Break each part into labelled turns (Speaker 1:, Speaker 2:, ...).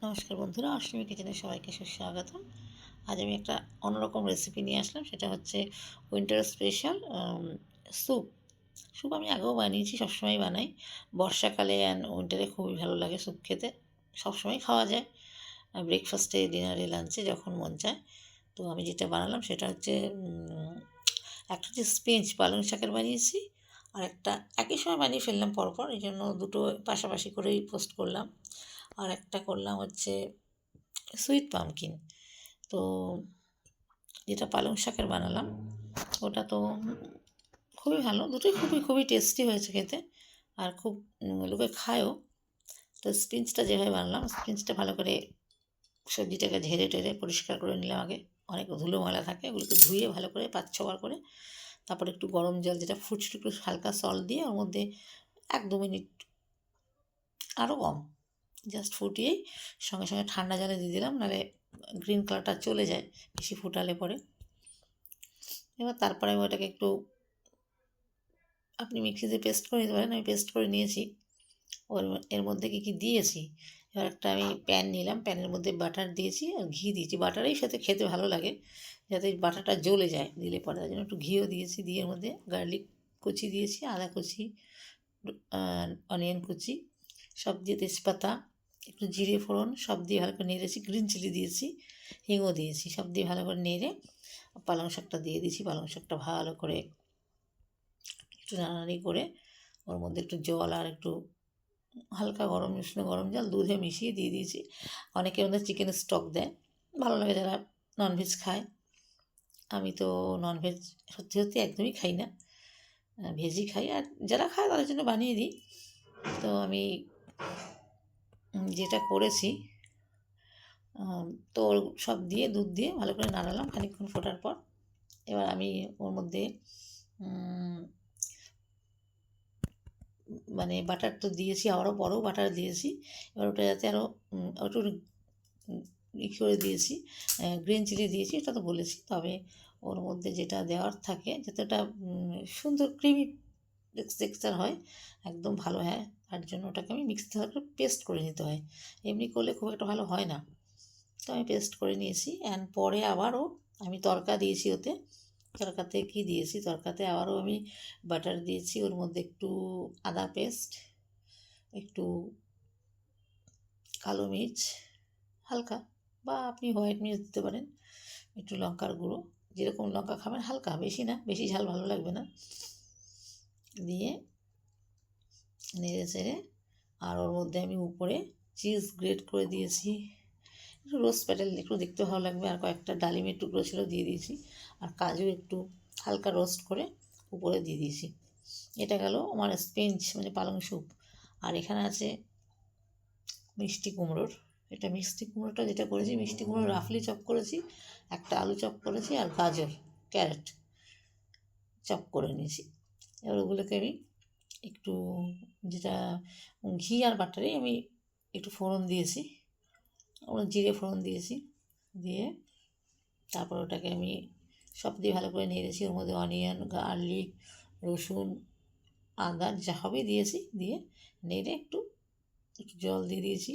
Speaker 1: নমস্কার বন্ধুরা, অষ্টমী কিচেনে সবাইকে সুস্বাগতম। আজ আমি একটা অন্যরকম রেসিপি নিয়ে আসলাম। সেটা হচ্ছে উইন্টার স্পেশাল স্যুপ। স্যুপ আমি আগেও বানিয়েছি, সবসময় বানাই। বর্ষাকালে অ্যান্ড উইন্টারে খুবই ভালো লাগে স্যুপ খেতে। সবসময় খাওয়া যায়, ব্রেকফাস্টে, ডিনারে, লাঞ্চে, যখন মন চায়। তো আমি যেটা বানালাম সেটা হচ্ছে একটা হচ্ছে স্পিঞ্চ পালং শাকের বানিয়েছি, আর একটা একই সময় বানিয়ে ফেললাম পরপর, এই জন্য দুটো পাশাপাশি করেই পোস্ট করলাম। আর একটা করলাম হচ্ছে সুইট পামকিন। তো যেটা পালং শাকের বানালাম ওটা তো খুবই ভালো, দুটোই খুবই খুবই টেস্টি হয়েছে খেতে, আর খুব লোকে খায়ও। তো স্পিঞ্চটা যেভাবে বানালাম, স্পিঞ্চটা ভালো করে সবজিটাকে ঝেড়ে টেড়ে পরিষ্কার করে নিলাম আগে। অনেক ধুলো ময়লা থাকে, ওগুলোকে ধুয়ে ভালো করে 5-6 বার করে, তারপরে একটু গরম জল যেটা ফুটছে একটু হালকা সল্ট দিয়ে ওর মধ্যে 1-2 মিনিট, আরও কম, জাস্ট ফুটিয়েই সঙ্গে সঙ্গে ঠান্ডা জলে দিয়ে দিলাম, নাহলে গ্রিন কালারটা চলে যায় বেশি ফুটালে পরে। এবার তারপরে আমি ওটাকে একটু, আপনি মিক্সিতে পেস্ট করে নিতে পারেন, আমি পেস্ট করে নিয়েছি। ওর এর মধ্যে কী কী দিয়েছি, এবার একটা আমি প্যান নিলাম, প্যানের মধ্যে বাটার দিয়েছি আর ঘি দিয়েছি। বাটারের সাথে খেতে ভালো লাগে, যাতে বাটারটা জ্বলে যায় দিলে পরে, তার জন্য একটু ঘিও দিয়েছি। দিয়ে এর মধ্যে গার্লিক কুচি দিয়েছি, আদা কুচি, অনিয়ন কুচি সব দিয়ে, তেজপাতা, একটু জিরে ফোড়ন সব দিয়ে ভালো করে নেড়েছি। গ্রিন চিলি দিয়েছি, হিংও দিয়েছি, সব দিয়ে ভালো করে নেড়ে পালং শাকটা দিয়ে দিয়েছি। পালং শাকটা ভালো করে একটু নাড়ানাড়ি করে ওর মধ্যে একটু জল আর একটু হালকা গরম উষ্ণ গরম জল দুধে মিশিয়ে দিয়ে দিয়েছি। অনেকের মধ্যে চিকেনের স্টক দেয়, ভালো লাগে যারা ননভেজ খায়। আমি তো ননভেজ সত্যি সত্যি একদমই খাই না, ভেজই খাই, আর যারা খায় তাদের জন্য বানিয়ে দিই। তো আমি যেটা করেছি, তো সব দিয়ে দুধ দিয়ে ভালো করে নাড়ালাম খানিকক্ষণ ফোটার পর। এবার আমি ওর মধ্যে মানে বাটার তো দিয়েছি, আবারও পরেও বাটার দিয়েছি। এবার ওটা যাতে আরও একটু করে দিয়েছি, গ্রিন চিলি দিয়েছি, এটা তো বলেছি। তবে ওর মধ্যে যেটা দেওয়ার থাকে যাতে ওটা সুন্দর ক্রিমি টেক্সচার হয়, একদম ভালো হয়, তার জন্য ওটাকে আমি মিক্সিতে করে পেস্ট করে নিতে হয়। এমনি করলে খুব একটা ভালো হয় না। তো আমি পেস্ট করে নিয়েছি, অ্যান্ড পরে আবারও আমি তড়কা দিয়েছি ওতে। তড়কাতে কী দিয়েছি, তড়কাতে আবারও আমি বাটার দিয়েছি, ওর মধ্যে একটু আদা পেস্ট, একটু কালো মির্চ হালকা, বা আপনি হোয়াইট মির্চ দিতে পারেন, একটু লঙ্কার গুঁড়ো, যেরকম লঙ্কা খাবেন হালকা, বেশি না, বেশি ঝাল ভালো লাগবে না, দিয়ে নেড়ে চেড়ে, আর ওর মধ্যে আমি উপরে চিজ গ্রেট করে দিয়েছি, একটু রোস্ট প্যাটেল একটু দেখতে ভালো লাগবে, আর কয়েকটা ডালিমের টুকরো ছিল দিয়ে দিয়েছি, আর কাজু একটু হালকা রোস্ট করে উপরে দিয়ে দিয়েছি। এটা গেল আমার স্পিঞ্চ মানে পালং স্যুপ। আর এখানে আছে মিষ্টি কুমড়োর, এটা মিষ্টি কুমড়োটা যেটা করেছি, মিষ্টি কুমড়ো রাফলি চপ করেছি, একটা আলু চপ করেছি, আর গাজর, ক্যারেট চপ করে নিয়েছি। এবার ওগুলোকে আমি একটু, যেটা ঘি আর বাটারে আমি একটু ফোড়ন দিয়েছি, ওর জিরে ফোড়ন দিয়েছি, দিয়ে তারপর ওটাকে আমি সব দিয়ে ভালো করে নেড়েছি। ওর মধ্যে অনিয়ন, গার্লিক, রসুন, আদা যা হবে দিয়েছি, দিয়ে নেড়ে একটু একটু জল দিয়ে দিয়েছি।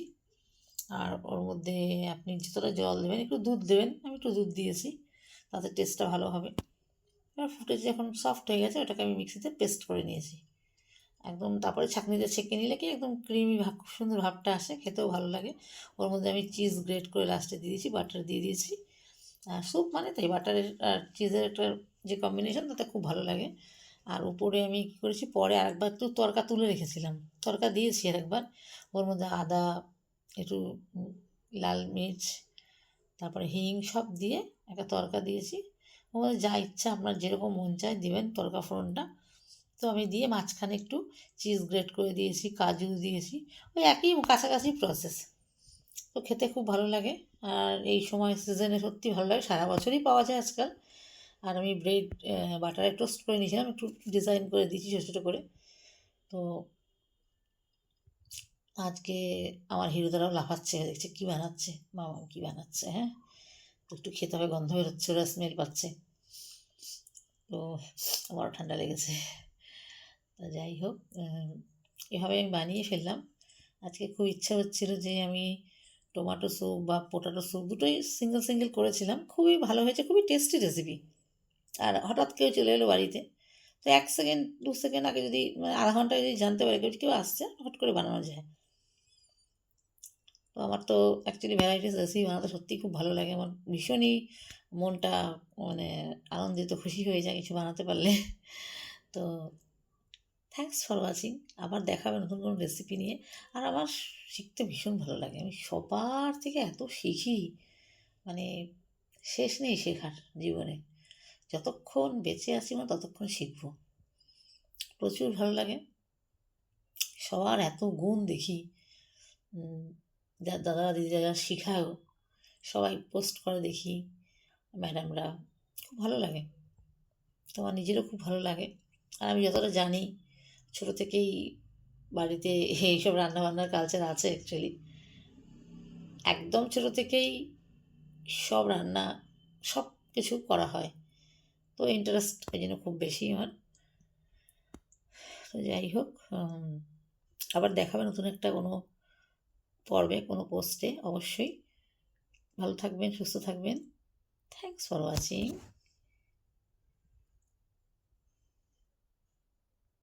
Speaker 1: আর ওর মধ্যে আপনি যতটা জল দেবেন একটু দুধ দেবেন, আমি একটু দুধ দিয়েছি, তাতে টেস্টটা ভালো হবে। এবার ফুটেছে, যখন সফট হয়ে গেছে ওটাকে আমি মিক্সিতে পেস্ট করে নিয়েছি একদম। তারপরে ছাঁকনিতে ছেঁকে নিলে কি একদম ক্রিমি ভাব, খুব সুন্দর ভাবটা আসে, খেতেও ভালো লাগে। ওর মধ্যে আমি চিজ গ্রেট করে লাস্টে দিয়ে দিয়েছি, বাটার দিয়ে দিয়েছি। আর স্যুপ মানে তাই বাটারের আর চিজের একটা যে কম্বিনেশন, তাতে খুব ভালো লাগে। আর উপরে আমি কী করেছি, পরে আরেকবার একটু তড়কা তুলে রেখেছিলাম, তড়কা দিয়েছি আরেকবার। ওর মধ্যে আদা, একটু লাল মির্চ, তারপরে হিং সব দিয়ে একটা তড়কা দিয়েছি। ওর মধ্যে যা ইচ্ছা আপনার যেরকম মন চায় দেবেন তড়কা ফোড়নটা। তো আমি দিয়ে মাঝখানে একটু চিজ গ্রেট করে দিয়েছি, কাজু দিয়েছি, ওই একই কাছাকাছি প্রসেস। তো খেতে খুব ভালো লাগে, আর এই সময় সিজনে সত্যি ভালো লাগে, সারা বছরই পাওয়া যায় আজকাল। আর আমি ব্রেড বাটারে টোস্ট করে নিয়েছিলাম, একটু ডিজাইন করে দিয়েছি ছোটো ছোটো করে। তো আজকে আমার হিরোদারাও লাফাচ্ছে, দেখছে কী বানাচ্ছে, মামা কী বানাচ্ছে, হ্যাঁ তো একটু খেতে হবে, গন্ধ বেরোচ্ছে, ওরা স্মেল পাচ্ছে। তো আমারও ঠান্ডা লেগেছে। তো যাই হোক, এভাবে আমি বানিয়ে ফেললাম। আজকে খুব ইচ্ছা হচ্ছিল যে আমি টমেটো স্যুপ বা পোটাটো স্যুপ দুটোই সিঙ্গেল সিঙ্গেল করেছিলাম, খুবই ভালো হয়েছে, খুবই টেস্টি রেসিপি। আর হঠাৎ কেউ চলে এলো বাড়িতে, তো 1 সেকেন্ড 2 সেকেন্ড আগে যদি মানে আধা ঘন্টা যদি জানতে পারে কেউ কেউ আসছে, হট করে বানানো যায়। তো আমার তো অ্যাকচুয়ালি ভ্যারাইটিস রেসিপি বানাতে সত্যিই খুব ভালো লাগে। আমার ভীষণই মনটা মানে আনন্দিত, খুশি হয়ে যায় কিছু বানাতে পারলে। তো থ্যাংকস ফর ওয়াচিং। আবার দেখা হবে নতুন কোনো রেসিপি নিয়ে। আর আমার শিখতে ভীষণ ভালো লাগে। আমি সবার থেকে এত শিখি, মানে শেষ নেই শেখার জীবনে। যতক্ষণ বেঁচে আছি মানে ততক্ষণ শিখব। প্রচুর ভালো লাগে। সবার এত গুণ দেখি। উম যার দাদা দিদিরা শিখায়ও, সবাই পোস্ট করে দেখি, ম্যাডামরা। খুব ভালো লাগে। তো আমার নিজেরও খুব ভালো লাগে। আর আমি যতটা জানি, ছোটো থেকেই বাড়িতে এইসব রান্নাবান্নার কালচার আছে অ্যাকচুয়ালি। একদম ছোটো থেকেই সব রান্না সব কিছু করা হয়। তো ইন্টারেস্ট এই জন্য খুব বেশি আমার। তো যাই হোক, আবার দেখা হবে নতুন একটা কোনো পর্বে, কোনো পোস্টে অবশ্যই। ভালো থাকবেন, সুস্থ থাকবেন। Thanks for watching.